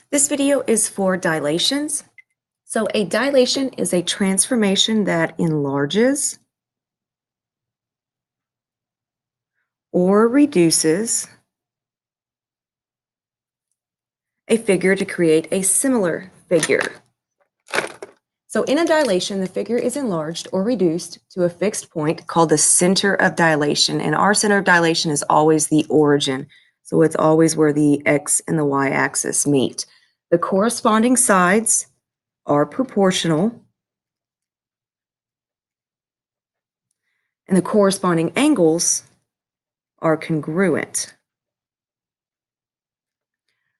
This video is for dilations. So a dilation is a transformation that enlarges or reduces a figure to create a similar figure. So in a dilation, the figure is enlarged or reduced to a fixed point called the center of dilation. And our center of dilation is always the origin. So it's always where the x and the y-axis meet. The corresponding sides are proportional, and the corresponding angles are congruent.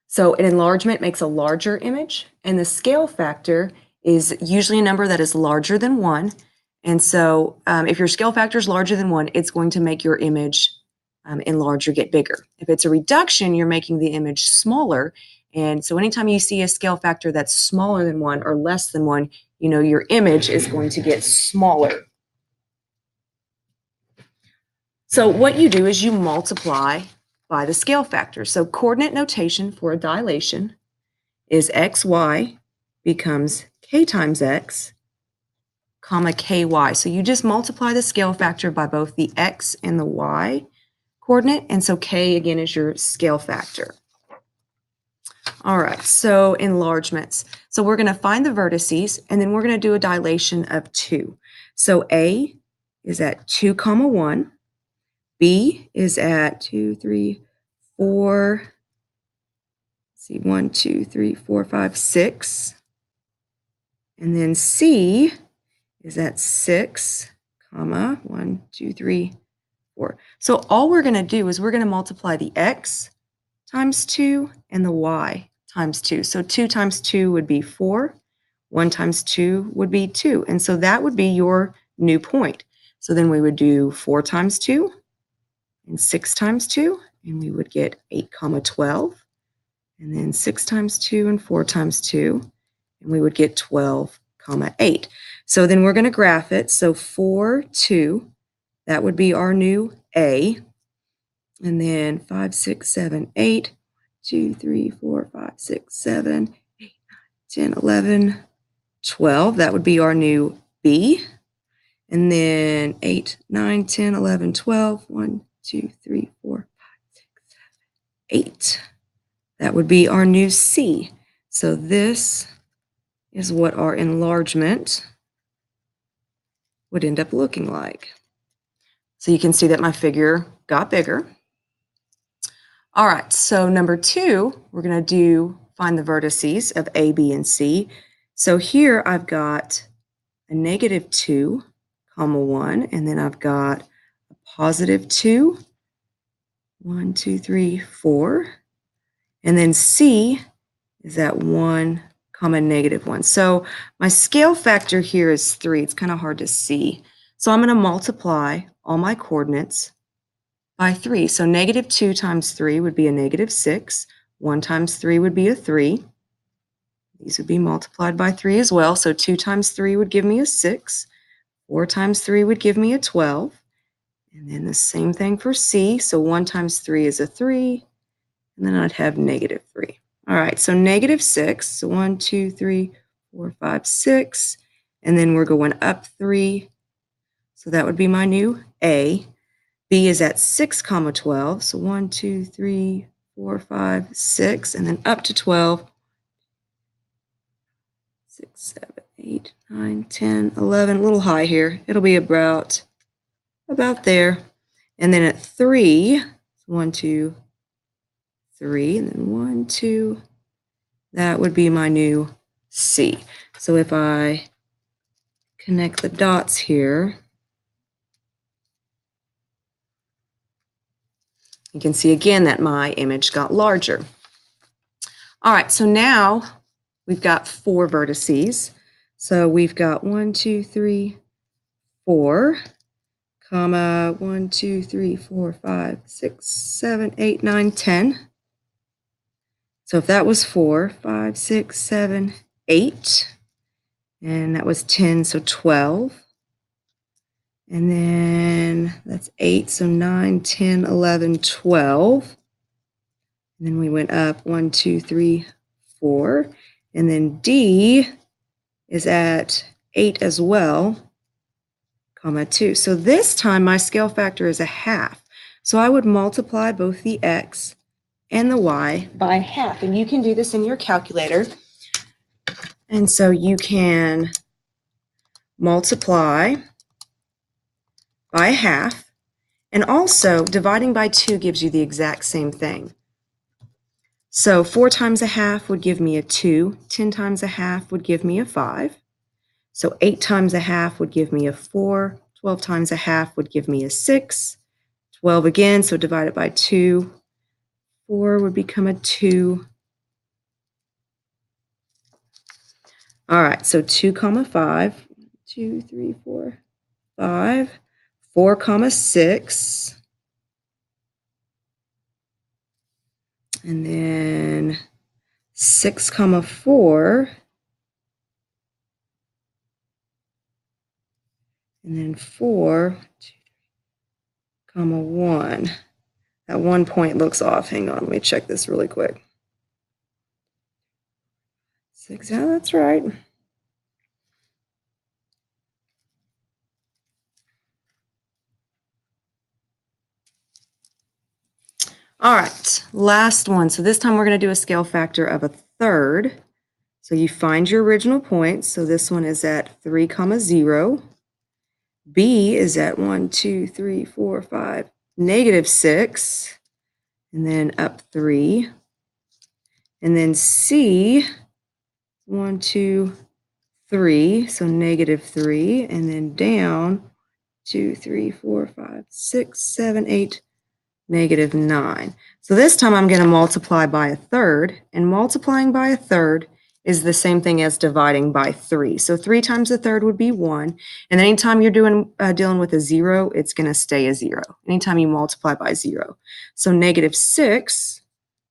So an enlargement makes a larger image, and the scale factor is usually a number that is larger than 1. And so if your scale factor is larger than 1, it's going to make your image enlarge or get bigger. If it's a reduction, you're making the image smaller. And so anytime you see a scale factor that's smaller than 1 or less than 1, you know your image is going to get smaller. So what you do is you multiply by the scale factor. So coordinate notation for a dilation is xy becomes k times x, comma ky. So you just multiply the scale factor by both the x and the y coordinate, and so k again is your scale factor. All right, so enlargements. So we're going to find the vertices, and then we're going to do a dilation of 2. So A is at 2, 1. B is at 2, 3, 4. See, 1, 2, 3, 4, 5, 6. And then C is at 6, 1, 2, 3, 4. So all we're going to do is we're going to multiply the x times 2 and the y times 2. So 2 times 2 would be 4. 1 times 2 would be 2. And so that would be your new point. So then we would do 4 times 2 and 6 times 2, and we would get 8, 12. And then 6 times 2 and 4 times 2, and we would get 12, 8. So then we're going to graph it. So 4, 2, that would be our new A. And then 5, 6, 7, 8, 2, 3, 4, 5, 6, 7, 8, 9, 10, 11, 12. That would be our new B. And then 8, 9, 10, 11, 12. 1, 2, 3, 4, 5, 6, 7, 8. That would be our new C. So this is what our enlargement would end up looking like. So you can see that my figure got bigger. All right, so number 2, we're going to find the vertices of A, B, and C. So here I've got a negative 2, 1, and then I've got a positive 2, 1, 2, 3, 4. And then C is at 1, negative 1. So my scale factor here is 3. It's kind of hard to see. So I'm going to multiply all my coordinates by 3. So negative 2 times 3 would be a negative 6. 1 times 3 would be a 3. These would be multiplied by 3 as well. So 2 times 3 would give me a 6. 4 times 3 would give me a 12. And then the same thing for C. So 1 times 3 is a 3. And then I'd have negative 3. All right, so negative 6. So 1, 2, 3, 4, 5, 6. And then we're going up 3. So that would be my new A. B is at 6, 12. So 1, 2, 3, 4, 5, 6. And then up to 12. 6, 7, 8, 9, 10, 11. A little high here. It'll be about there. And then at 3, 1, 2, 3, and then 1, 2, that would be my new C. So if I connect the dots here, you can see again that my image got larger. All right, so now we've got 4 vertices. So we've got 1, 2, 3, 4, 1, 2, 3, 4, 5, 6, 7, 8, 9, 10. So if that was 4, 5, 6, 7, 8, and that was 10, so 12. And then that's 8, so 9, 10, 11, 12. And then we went up 1, 2, 3, 4. And then D is at 8 as well, comma 2. So this time my scale factor is a half. So I would multiply both the x and the y by half. And you can do this in your calculator. And so you can multiply by half. And also, dividing by 2 gives you the exact same thing. So 4 times a half would give me a 2. 10 times a half would give me a 5. So 8 times a half would give me a 4. 12 times a half would give me a 6. 12 again, so divide it by 2. 4 would become a 2. All right, so 2 comma 5. 2, 3, 4, 5. 4 comma 6. And then 6 comma 4. And then 4, 2, comma 1. That 1 point looks off. Hang on, let me check this really quick. 6, yeah, that's right. All right, last one. So this time we're going to do a scale factor of a third. So you find your original point. So this one is at 3 comma 0. B is at 1, 2, 3, 4, 5, negative 6. And then up 3. And then C, 1, 2, 3. So negative 3. And then down 2, 3, 4, 5, 6, 7, 8, negative 9. So this time I'm going to multiply by a third, and multiplying by a third is the same thing as dividing by 3. So 3 times a third would be 1, and anytime you're dealing with a 0, it's going to stay a 0. Anytime you multiply by 0. So negative 6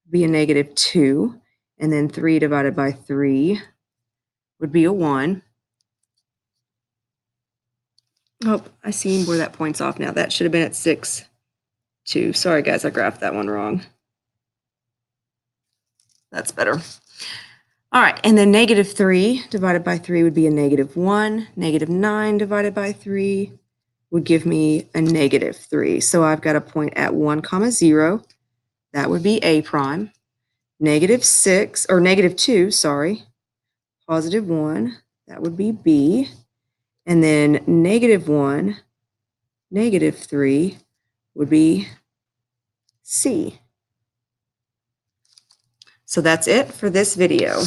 would be a negative 2, and then 3 divided by 3 would be a 1. Oh, I see where that point's off now. That should have been at 6. 2. Sorry, guys, I graphed that one wrong. That's better. All right, and then negative 3 divided by 3 would be a negative 1. Negative 9 divided by 3 would give me a negative 3. So I've got a point at 1 comma 0. That would be A prime. Negative 6, or negative 2, sorry. Positive 1, that would be B. And then negative 1, negative 3 would be C. So that's it for this video.